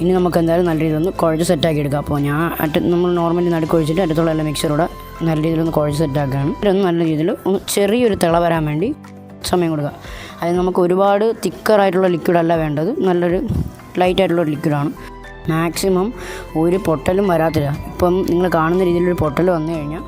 ഇനി നമുക്ക് എന്തായാലും നല്ല രീതിയിലൊന്ന് കുഴച്ച് സെറ്റാക്കി എടുക്കാം. അപ്പോൾ ഞാൻ നമ്മൾ നോർമലി നടുക്കൊഴിച്ചിട്ട് അടുത്തുള്ള എല്ലാ മിക്സറൂടെ നല്ല രീതിയിലൊന്ന് കുഴച്ച് സെറ്റാക്കുകയാണ്. ഇതൊന്ന് നല്ല രീതിയിൽ ഒന്ന് ചെറിയൊരു തിള വരാൻ വേണ്ടി സമയം കൊടുക്കുക. അതിന് നമുക്ക് ഒരുപാട് തിക്കറായിട്ടുള്ള ലിക്വിഡല്ല വേണ്ടത്, നല്ലൊരു ലൈറ്റായിട്ടുള്ള ലിക്വിഡാണ്. മാക്സിമം ഒരു പൊട്ടലും വരാത്തില്ല. ഇപ്പം നിങ്ങൾ കാണുന്ന രീതിയിലൊരു പൊട്ടൽ വന്നു കഴിഞ്ഞാൽ.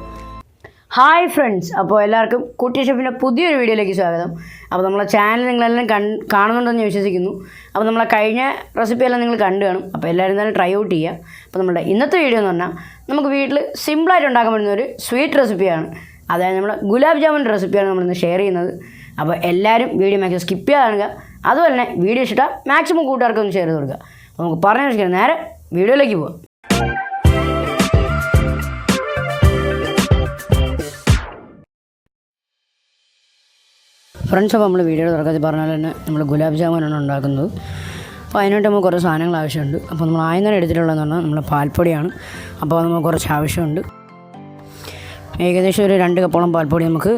ഹായ് ഫ്രണ്ട്സ്, അപ്പോൾ എല്ലാവർക്കും കുട്ടി ഷെഫിൻ്റെ പുതിയൊരു വീഡിയോയിലേക്ക് സ്വാഗതം. അപ്പോൾ നമ്മളെ ചാനൽ നിങ്ങളെല്ലാം കാണുന്നുണ്ടെന്ന് ഞാൻ വിശ്വസിക്കുന്നു. അപ്പോൾ നമ്മളെ കഴിഞ്ഞ റെസിപ്പിയെല്ലാം നിങ്ങൾ കണ്ടു കാണും. അപ്പോൾ എല്ലാവരും തന്നെ ട്രൈ ഔട്ട് ചെയ്യുക. അപ്പോൾ നമ്മുടെ ഇന്നത്തെ വീഡിയോ എന്ന് പറഞ്ഞാൽ നമുക്ക് വീട്ടിൽ സിമ്പിളായിട്ട് ഉണ്ടാക്കാൻ പറ്റുന്ന ഒരു സ്വീറ്റ് റെസിപ്പിയാണ്. അതായത് നമ്മുടെ ഗുലാബ് ജാമുൻ റെസിപ്പിയാണ് നമ്മളിന്ന് ഷെയർ ചെയ്യുന്നത്. അപ്പോൾ എല്ലാവരും വീഡിയോ മാക്സിമം സ്കിപ്പ് ചെയ്യാതെ കാണുക. അതുപോലെ തന്നെ വീഡിയോ ഇഷ്ടം മാക്സിമം കൂട്ടുകാർക്കൊന്ന് ഷെയർ ചെയ്ത് കൊടുക്കുക. അപ്പോൾ നമുക്ക് പറഞ്ഞു വെച്ചിട്ട് നേരെ വീഡിയോയിലേക്ക് പോകാം. ഫ്രണ്ട്സ്, അപ്പോൾ നമ്മൾ വീഡിയോയുടെ തുടക്കത്തിൽ പറഞ്ഞാൽ തന്നെ നമ്മൾ ഗുലാബ് ജാമുനാണ് ഉണ്ടാക്കുന്നത്. അപ്പോൾ അതിനായിട്ട് നമുക്ക് കുറച്ച് സാധനങ്ങൾ ആവശ്യമുണ്ട്. അപ്പോൾ നമ്മൾ ആദ്യം തന്നെ എടുത്തിട്ടുള്ളതെന്ന് പറഞ്ഞാൽ നമ്മൾ പാൽപ്പൊടിയാണ്. അപ്പോൾ നമുക്ക് കുറച്ച് ആവശ്യമുണ്ട്. ഏകദേശം ഒരു 2 കപ്പോളം പാൽപ്പൊടി നമുക്ക്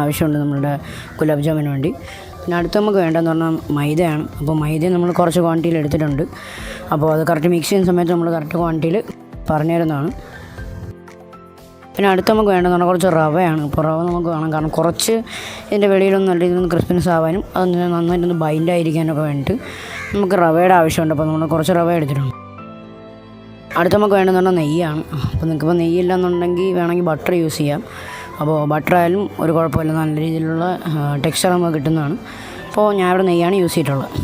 ആവശ്യമുണ്ട് നമ്മളുടെ ഗുലാബ് ജാമുന് വേണ്ടി. പിന്നെ അടുത്ത് നമുക്ക് വേണ്ടതെന്ന് പറഞ്ഞാൽ മൈദയാണ്. അപ്പോൾ മൈദ നമ്മൾ കുറച്ച് ക്വാണ്ടിറ്റിയിൽ എടുത്തിട്ടുണ്ട്. അപ്പോൾ അത് കറക്റ്റ് മിക്സ് ചെയ്യുന്ന സമയത്ത് നമ്മൾ കറക്റ്റ് ക്വാണ്ടിറ്റിയിൽ പറഞ്ഞു തരുന്നതാണ്. പിന്നെ അടുത്ത് നമുക്ക് വേണ്ടതെന്ന് പറഞ്ഞാൽ കുറച്ച് റവയാണ്. അപ്പോൾ റവ നമുക്ക് വേണം, കാരണം കുറച്ച് ഇതിൻ്റെ വെളിയിലൊന്നും നല്ല രീതിയിൽ ക്രിസ്പിനെസ് ആവാനും അതൊന്ന് നന്നായിട്ടൊന്ന് ബൈൻഡ് ആയിരിക്കാനൊക്കെ വേണ്ടിയിട്ട് നമുക്ക് റവയുടെ ആവശ്യമുണ്ട്. അപ്പോൾ നമ്മൾ കുറച്ച് റവ എടുത്തിട്ടുണ്ട്. അടുത്ത് നമുക്ക് വേണ്ടതെന്ന് പറഞ്ഞാൽ നെയ്യാണ്. അപ്പോൾ നിങ്ങൾക്കിപ്പോൾ നെയ്യില്ല എന്നുണ്ടെങ്കിൽ വേണമെങ്കിൽ ബട്ടർ യൂസ് ചെയ്യാം. അപ്പോൾ ബട്ടർ ആയാലും ഒരു കുഴപ്പമില്ല, നല്ല രീതിയിലുള്ള ടെക്സ്ചർ നമുക്ക് കിട്ടുന്നതാണ്. അപ്പോൾ ഞാൻ ഇവിടെ നെയ്യാണ് യൂസ് ചെയ്തിട്ടുള്ളത്.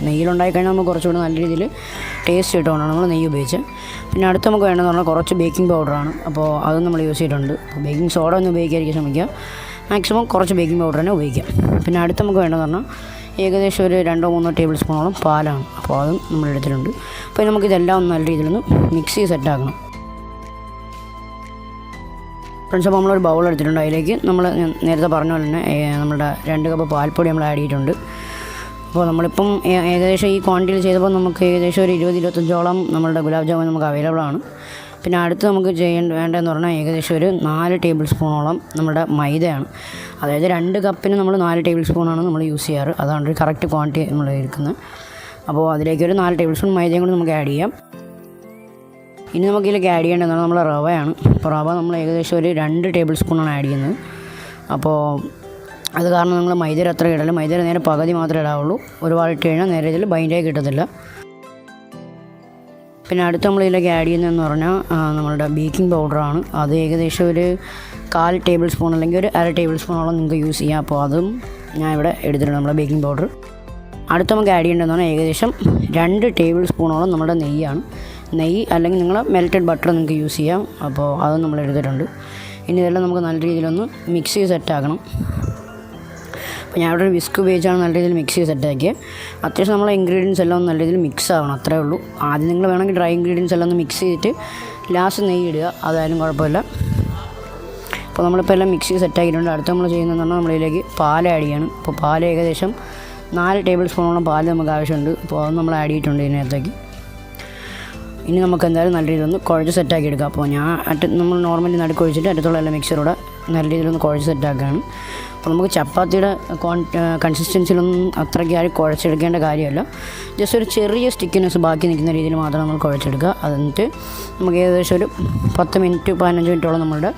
നെയ്യിലുണ്ടായിക്കഴിഞ്ഞാൽ നമുക്ക് കുറച്ചുകൂടി നല്ല രീതിയിൽ ടേസ്റ്റ് കിട്ടുകൊണ്ടാണ് നമ്മൾ നെയ്യ് ഉപയോഗിച്ചത്. പിന്നെ അടുത്ത് നമുക്ക് വേണ്ടതെന്ന് പറഞ്ഞാൽ കുറച്ച് ബേക്കിംഗ് പൗഡറാണ്. അപ്പോൾ അതും നമ്മൾ യൂസ് ചെയ്തിട്ടുണ്ട്. അപ്പോൾ ബേക്കിംഗ് സോഡ ഒന്നും ഉപയോഗിക്കാതിരിക്കാൻ ശ്രമിക്കുക, മാക്സിമം കുറച്ച് ബേക്കിംഗ് പൗഡർ തന്നെ ഉപയോഗിക്കാം. പിന്നെ അടുത്ത് നമുക്ക് വേണ്ടതെന്ന് പറഞ്ഞാൽ ഏകദേശം ഒരു 2-3 ടേബിൾ സ്പൂണോളം പാലാണ്. അപ്പോൾ അതും നമ്മൾ എടുത്തിട്ടുണ്ട്. അപ്പോൾ നമുക്കിതെല്ലാം ഒന്ന് നല്ല രീതിയിലൊന്ന് മിക്സ് ചെയ്ത് സെറ്റാക്കണം. ഫ്രണ്ട്സ്, അപ്പോൾ നമ്മളൊരു ബൗൾ എടുത്തിട്ടുണ്ട്. അതിലേക്ക് നമ്മൾ നേരത്തെ പറഞ്ഞ പോലെ തന്നെ നമ്മുടെ 2 കപ്പ് പാൽപ്പൊടി നമ്മൾ ആഡ് ചെയ്തിട്ടുണ്ട്. അപ്പോൾ നമ്മളിപ്പം ഏകദേശം ഈ ക്വാണ്ടിറ്റിയിൽ ചെയ്തപ്പോൾ നമുക്ക് ഏകദേശം ഒരു 20-25ഓളം നമ്മളുടെ ഗുലാബ് ജാമുൻ നമുക്ക് അവൈലബിൾ ആണ്. പിന്നെ അടുത്ത് നമുക്ക് വേണ്ടതെന്ന് പറഞ്ഞാൽ ഏകദേശം ഒരു 4 ടേബിൾ സ്പൂണോളം നമ്മുടെ മൈദയാണ്. അതായത് 2 കപ്പിന് നമ്മൾ 4 ടേബിൾ സ്പൂണാണ് നമ്മൾ യൂസ് ചെയ്യാറ്. അതാണ് ഒരു കറക്റ്റ് ക്വാണ്ടിറ്റി നമ്മൾ എടുക്കുന്നത്. അപ്പോൾ അതിലേക്ക് ഒരു 4 ടേബിൾ സ്പൂൺ മൈദയും കൂടി നമുക്ക് ആഡ് ചെയ്യാം. ഇനി നമുക്ക് ഇതിലേക്ക് ആഡ് ചെയ്യേണ്ടതെന്ന് പറഞ്ഞാൽ നമ്മൾ റവയാണ്. അപ്പോൾ റവ നമ്മൾ ഏകദേശം ഒരു 2 ടേബിൾ സ്പൂണാണ് ആഡ് ചെയ്യുന്നത്. അപ്പോൾ അത് കാരണം നമ്മൾ മൈദയിൽ അത്ര ഇടല്ല, മൈദയിൽ നേരെ പകുതി മാത്രമേ ഇടാവുള്ളൂ. ഒരുപാട് ഇട്ട് കഴിഞ്ഞാൽ നേരെ ഇതിൽ ബൈൻഡായി കിട്ടത്തില്ല. പിന്നെ അടുത്ത് നമ്മൾ ഇതിലേക്ക് ആഡ് ചെയ്യുന്നതെന്ന് പറഞ്ഞാൽ നമ്മളുടെ ബേക്കിംഗ് പൗഡറാണ്. അത് ഏകദേശം ഒരു 1/4 ടേബിൾ സ്പൂൺ അല്ലെങ്കിൽ ഒരു 1/2 ടേബിൾ സ്പൂണോളം നിങ്ങൾക്ക് യൂസ് ചെയ്യാം. അപ്പോൾ അതും ഞാൻ ഇവിടെ എടുത്തിട്ടുണ്ട്, നമ്മുടെ ബേക്കിംഗ് പൗഡർ. അടുത്ത് നമുക്ക് ആഡ് ചെയ്യേണ്ടതെന്ന് പറഞ്ഞാൽ ഏകദേശം 2 ടേബിൾ സ്പൂണോളം നമ്മുടെ നെയ്യാണ്. നെയ്യ് അല്ലെങ്കിൽ നിങ്ങൾ മെൽറ്റഡ് ബട്ടർ നിങ്ങൾക്ക് യൂസ് ചെയ്യാം. അപ്പോൾ അതും നമ്മൾ എടുത്തിട്ടുണ്ട്. ഇനി ഇതെല്ലാം നമുക്ക് നല്ല രീതിയിലൊന്ന് മിക്സ് ചെയ്ത് സെറ്റാക്കണം. അപ്പോൾ ഞാൻ ഇവിടെ ഒരു വിസ്ക് ഉപയോഗിച്ചാണ് നല്ല രീതിയിൽ മിക്സ് ചെയ്ത് സെറ്റാക്കിയത്. അത്യാവശ്യം നമ്മളെ ഇൻഗ്രീഡിയൻസ് എല്ലാം ഒന്ന് നല്ല രീതിയിൽ മിക്സ് ആവണം, അത്രേ ഉള്ളൂ. ആദ്യം നിങ്ങൾ വേണമെങ്കിൽ ഡ്രൈ ഇൻഗ്രീഡിയൻസ് എല്ലാം ഒന്ന് മിക്സ് ചെയ്തിട്ട് ലാസ്റ്റ് നെയ്യ് ഇടുക, അതായാലും കുഴപ്പമില്ല. അപ്പോൾ നമ്മളിപ്പോൾ എല്ലാം മിക്സ് ചെയ്ത് സെറ്റാക്കിയിട്ടുണ്ട്. അടുത്ത് നമ്മൾ ചെയ്യുന്നതെന്ന് പറഞ്ഞാൽ നമ്മളിതിലേക്ക് പാൽ ആഡ് ചെയ്യണം. അപ്പോൾ പാൽ ഏകദേശം 4 ടേബിൾ സ്പൂണോളം പാൽ നമുക്ക് ആവശ്യമുണ്ട്. അപ്പോൾ അത് നമ്മൾ ആഡ് ചെയ്തിട്ടുണ്ട് ഇതിനകത്തേക്ക്. ഇനി നമുക്ക് എന്തായാലും നല്ല രീതിയിലൊന്ന് കുഴച്ച് സെറ്റാക്കി എടുക്കാം. അപ്പോൾ ഞാൻ നമ്മൾ നോർമലി നടുക്കൊഴിച്ചിട്ട് അടുത്തുള്ള എല്ലാ മിക്സറൂടെ നല്ല രീതിയിലൊന്ന് കുഴച്ച് സെറ്റാക്കുകയാണ്. അപ്പോൾ നമുക്ക് ചപ്പാത്തിയുടെ കൺസിസ്റ്റൻസിയിലൊന്നും അത്രയ്ക്ക് ആരും കുഴച്ചെടുക്കേണ്ട കാര്യമല്ല. ജസ്റ്റ് ഒരു ചെറിയ സ്റ്റിക്കിനെസ് ബാക്കി നിൽക്കുന്ന രീതിയിൽ മാത്രം നമ്മൾ കുഴച്ചെടുക്കുക. എന്നിട്ട് നമുക്ക് ഏകദേശം ഒരു 10-15 മിനിറ്റോളം നമ്മളുടെ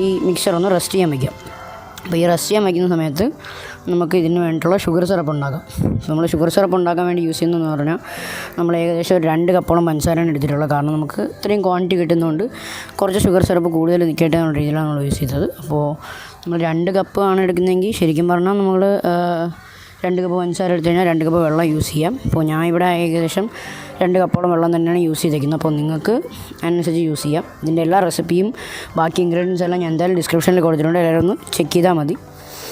ഈ മിക്സറൊന്ന് റെസ്റ്റ് ചെയ്യാൻ വയ്ക്കാം. അപ്പോൾ ഈ റെസ്റ്റ് ചെയ്യാൻ വയ്ക്കുന്ന സമയത്ത് നമുക്ക് ഇതിന് വേണ്ടിയിട്ടുള്ള ഷുഗർ സിറപ്പ് ഉണ്ടാക്കാം. നമ്മൾ ഷുഗർ സിറപ്പ് ഉണ്ടാക്കാൻ വേണ്ടി യൂസ് ചെയ്യുന്നതെന്ന് പറഞ്ഞാൽ നമ്മൾ ഏകദേശം ഒരു 2 കപ്പോളം പഞ്ചസാരയാണ് എടുത്തിട്ടുള്ളത്. കാരണം നമുക്ക് ഇത്രയും ക്വാണ്ടിറ്റി കിട്ടുന്നതുകൊണ്ട് കുറച്ച് ഷുഗർ സിറപ്പ് കൂടുതൽ നിൽക്കട്ടെ എന്നുള്ള രീതിയിലാണ് നമ്മൾ യൂസ് ചെയ്തത്. അപ്പോൾ നമ്മൾ 2 കപ്പ് ആണ് എടുക്കുന്നതെങ്കിൽ ശരിക്കും പറഞ്ഞാൽ നമ്മൾ 2 കപ്പ് പഞ്ചസാര എടുത്തു കഴിഞ്ഞാൽ 2 കപ്പ് വെള്ളം യൂസ് ചെയ്യാം. അപ്പോൾ ഞാൻ ഇവിടെ ഏകദേശം 2 കപ്പോളം വെള്ളം തന്നെയാണ് യൂസ് ചെയ്തേക്കുന്നത്. അപ്പോൾ നിങ്ങൾക്ക് അതിനനുസരിച്ച് യൂസ് ചെയ്യാം. ഇതിൻ്റെ എല്ലാ റെസിപ്പിയും ബാക്കി ഇൻഗ്രീഡിയൻസ് എല്ലാം ഞാൻ എന്തായാലും ഡിസ്ക്രിപ്ഷനിൽ കൊടുത്തിട്ടുണ്ട്, എല്ലാവരും ഒന്ന് ചെക്ക് ചെയ്താൽ മതി.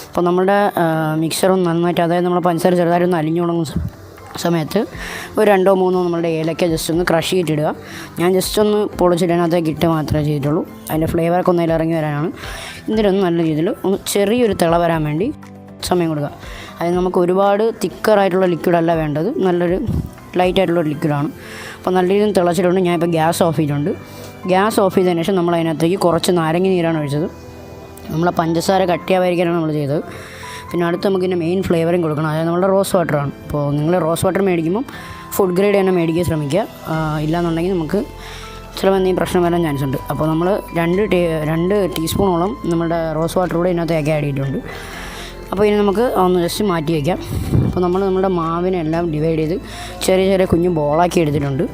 അപ്പോൾ നമ്മുടെ മിക്സറൊന്ന് നന്നായിട്ട്, അതായത് നമ്മൾ പഞ്ചസാര ചെറുതായിട്ടൊന്ന് അലിഞ്ഞു തുടങ്ങുന്ന സമയത്ത് ഒരു 2-3 നമ്മളുടെ ഏലക്ക ജസ്റ്റ് ഒന്ന് ക്രഷ് ചെയ്തിട്ടിടുക. ഞാൻ ജസ്റ്റ് ഒന്ന് പൊളിച്ചിട്ട് അതിനകത്തേക്ക് ഇട്ട് മാത്രമേ ചെയ്തിട്ടുള്ളൂ. അതിൻ്റെ ഫ്ലേവറൊക്കെ ഒന്ന് ഇറങ്ങി വരാനാണ്. ഇതിലൊന്ന് നല്ല രീതിയിൽ ഒന്ന് ചെറിയൊരു തിള വരാൻ വേണ്ടി സമയം കൊടുക്കുക. അതിന് നമുക്ക് ഒരുപാട് തിക്കറായിട്ടുള്ള ലിക്വിഡല്ല വേണ്ടത്, നല്ലൊരു ലൈറ്റായിട്ടുള്ളൊരു ലിക്വിഡാണ്. അപ്പോൾ നല്ല രീതിയിൽ തിളച്ചിട്ടുണ്ട്. ഞാനിപ്പോൾ ഗ്യാസ് ഓഫ് ചെയ്തിട്ടുണ്ട്. ഗ്യാസ് ഓഫ് ചെയ്തതിന് ശേഷം നമ്മൾ അതിനകത്തേക്ക് കുറച്ച് നാരങ്ങ നീരാണ് ഒഴിച്ചത്. നമ്മളെ പഞ്ചസാര കട്ടിയാവാതിരിക്കാനാണ് നമ്മൾ ചെയ്തത്. പിന്നെ അടുത്ത് നമുക്കിതിൻ്റെ മെയിൻ ഫ്ലേവറിങ് കൊടുക്കണം, അതായത് നമ്മുടെ റോസ് വാട്ടറാണ്. അപ്പോൾ നിങ്ങൾ റോസ് വാട്ടർ മേടിക്കുമ്പം ഫുഡ് ഗ്രേഡ് തന്നെ മേടിക്കാൻ ശ്രമിക്കുക. ഇല്ലാന്നുണ്ടെങ്കിൽ നമുക്ക് ചിലപ്പോൾ എന്തെങ്കിലും പ്രശ്നം വരാൻ ചാൻസ് ഉണ്ട്. അപ്പോൾ നമ്മൾ 2 ടീസ്പൂണോളം നമ്മുടെ റോസ് വാട്ടർ കൂടെ ഇതിനകത്തേക്ക് ആഡ് ചെയ്തിട്ടുണ്ട്. അപ്പോൾ ഇനി നമുക്ക് ഒന്ന് ജസ്റ്റ് മാറ്റി വയ്ക്കാം. അപ്പോൾ നമ്മുടെ മാവിനെ എല്ലാം ഡിവൈഡ് ചെയ്ത് ചെറിയ ചെറിയ കുഞ്ഞു ബോളാക്കി എടുത്തിട്ടുണ്ട്.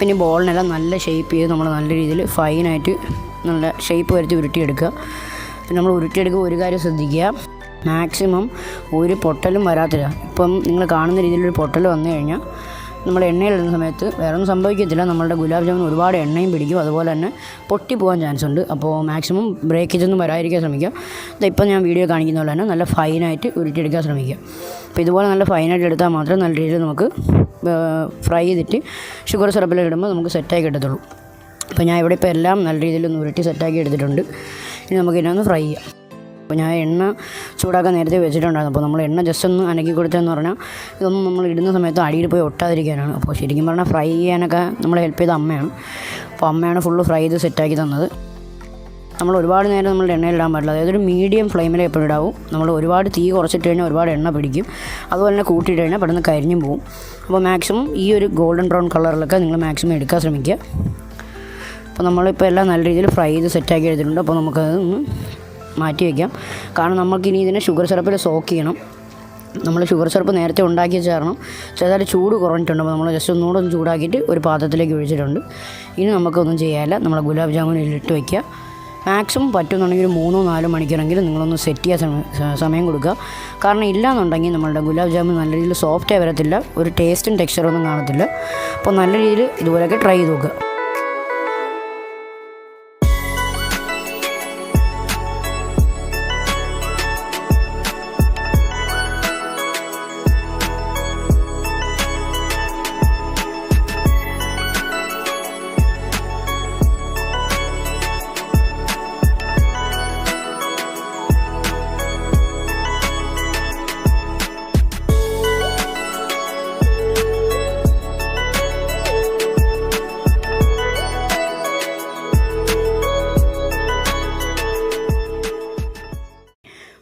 പിന്നെ ബോളിനെല്ലാം നല്ല ഷേപ്പ് ചെയ്ത് നമ്മൾ നല്ല രീതിയിൽ ഫൈനായിട്ട് നല്ല ഷേപ്പ് വരുത്തി ഉരുട്ടിയെടുക്കുക. പിന്നെ നമ്മൾ ഉരുട്ടിയെടുക്കുമ്പോൾ ഒരു കാര്യം ശ്രദ്ധിക്കുക, മാക്സിമം ഒരു പൊട്ടലും വരാത്തില്ല. ഇപ്പം നിങ്ങൾ കാണുന്ന രീതിയിലൊരു പൊട്ടൽ വന്നു കഴിഞ്ഞാൽ നമ്മൾ എണ്ണയിലിടുന്ന സമയത്ത് വേറെ ഒന്നും സംഭവിക്കത്തില്ല, നമ്മളുടെ ഗുലാബ് ജാമുൻ ഒരുപാട് എണ്ണയും പിടിക്കും, അതുപോലെ തന്നെ പൊട്ടി പോകാൻ ചാൻസ് ഉണ്ട്. അപ്പോൾ മാക്സിമം ബ്രേക്കേജ് ഒന്നും വരാതിരിക്കാൻ ശ്രമിക്കുക. ഇപ്പം ഞാൻ വീഡിയോ കാണിക്കുന്ന പോലെ തന്നെ നല്ല ഫൈനായിട്ട് ഉരുട്ടിയെടുക്കാൻ ശ്രമിക്കുക. അപ്പോൾ ഇതുപോലെ നല്ല ഫൈനായിട്ട് എടുത്താൽ മാത്രമേ നല്ല രീതിയിൽ നമുക്ക് ഫ്രൈ ചെയ്തിട്ട് ഷുഗർ സിറപ്പിലിടുമ്പോൾ നമുക്ക് സെറ്റായി കിട്ടത്തുള്ളൂ. അപ്പോൾ ഞാൻ ഇവിടെ ഇപ്പോൾ എല്ലാം നല്ല രീതിയിലൊന്ന് ഉരുട്ടി സെറ്റാക്കി എടുത്തിട്ടുണ്ട്. ഇനി നമുക്ക് ഇതിനൊന്ന് ഫ്രൈ ചെയ്യാം. അപ്പോൾ ഞാൻ എണ്ണ ചൂടാക്കാൻ നേരത്തെ വെച്ചിട്ടുണ്ടായിരുന്നു. അപ്പോൾ നമ്മൾ എണ്ണ ജസ്റ്റ് ഒന്ന് അനക്കി കൊടുത്തതെന്ന് പറഞ്ഞാൽ ഇതൊന്നും നമ്മൾ ഇടുന്ന സമയത്ത് അടിയിൽ പോയി ഒട്ടാതിരിക്കാനാണ്. അപ്പോൾ ശരിക്കും പറഞ്ഞാൽ ഫ്രൈ ചെയ്യാനൊക്കെ നമ്മളെ ഹെൽപ്പ് ചെയ്ത അമ്മയാണ്. അപ്പോൾ അമ്മയാണ് ഫുള്ള് ഫ്രൈ ചെയ്ത് സെറ്റാക്കി തന്നത്. നമ്മൾ ഒരുപാട് നേരം നമ്മൾ എണ്ണയിലിടാൻ പാടില്ല, അതായത് ഒരു മീഡിയം ഫ്ലെയിമിൽ എപ്പോഴും ഇടാവും. നമ്മൾ ഒരുപാട് തീ കുറച്ചിട്ട് കഴിഞ്ഞാൽ ഒരുപാട് എണ്ണ പിടിക്കും, അതുപോലെ തന്നെ കൂട്ടിയിട്ട് കഴിഞ്ഞാൽ പെട്ടെന്ന് കരിഞ്ഞും പോകും. അപ്പോൾ മാക്സിമം ഈ ഒരു ഗോൾഡൻ ബ്രൗൺ കളറിലൊക്കെ നിങ്ങൾ മാക്സിമം എടുക്കാൻ ശ്രമിക്കുക. അപ്പോൾ നമ്മളിപ്പോൾ എല്ലാം നല്ല രീതിയിൽ ഫ്രൈ ചെയ്ത് സെറ്റാക്കി എടുത്തിട്ടുണ്ട്. അപ്പോൾ നമുക്കത് ഒന്ന് മാറ്റി വയ്ക്കാം. കാരണം നമുക്കിനി ഇതിനെ ഷുഗർ സിറപ്പിൽ സോക്ക് ചെയ്യണം. നമ്മൾ ഷുഗർ സിറപ്പ് നേരത്തെ ഉണ്ടാക്കി ചേർക്കണം, ചെറുതായിട്ട് ചൂട് കുറഞ്ഞിട്ടുണ്ട്. അപ്പോൾ നമ്മൾ ജസ്റ്റ് ഒന്നുകൂടെ ഒന്ന് ചൂടാക്കിയിട്ട് ഒരു പാത്രത്തിലേക്ക് ഒഴിച്ചിട്ടുണ്ട്. ഇനി നമുക്കൊന്നും ചെയ്യാനില്ല, നമ്മളെ ഗുലാബ് ജാമുൻ ഇതിലിട്ട് വയ്ക്കുക. മാക്സിമം പറ്റുന്നുണ്ടെങ്കിൽ ഒരു 3-4 മണിക്കൂറെങ്കിലും നിങ്ങളൊന്ന് സെറ്റ് ചെയ്യാൻ സമയം കൊടുക്കുക. കാരണം ഇല്ലയെന്നുണ്ടെങ്കിൽ നമ്മളുടെ ഗുലാബ് ജാമുൻ നല്ല രീതിയിൽ സോഫ്റ്റായി വരത്തില്ല, ഒരു ടേസ്റ്റും ടെക്സ്ചറൊന്നും കാണത്തില്ല. അപ്പോൾ നല്ല രീതിയിൽ ഇതുപോലെയൊക്കെ ട്രൈ ചെയ്ത് നോക്കുക.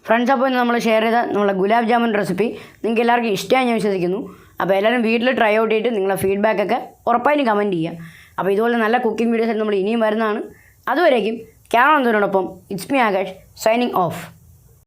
ഫ്രണ്ട്സ്, അപ്പോൾ ഇന്ന് നമ്മൾ ഷെയർ ചെയ്ത നമ്മളെ ഗുലാബ് ജാമുൻ റെസിപ്പി നിങ്ങൾക്ക് എല്ലാവർക്കും ഇഷ്ടമായി ഞാൻ വിശ്വസിക്കുന്നു. അപ്പോൾ എല്ലാവരും വീട്ടിൽ ട്രൈ ഔട്ട് ചെയ്തിട്ട് നിങ്ങളെ ഫീഡ്ബാക്കൊക്കെ ഉറപ്പായിട്ടും കമൻറ്റ് ചെയ്യുക. അപ്പോൾ ഇതുപോലെ നല്ല കുക്കിംഗ് വീഡിയോസ് നമ്മൾ ഇനിയും വരുന്നതാണ്. അതുവരേക്കും ക്യാമറ വന്നതിനോടൊപ്പം it's me Akash signing of.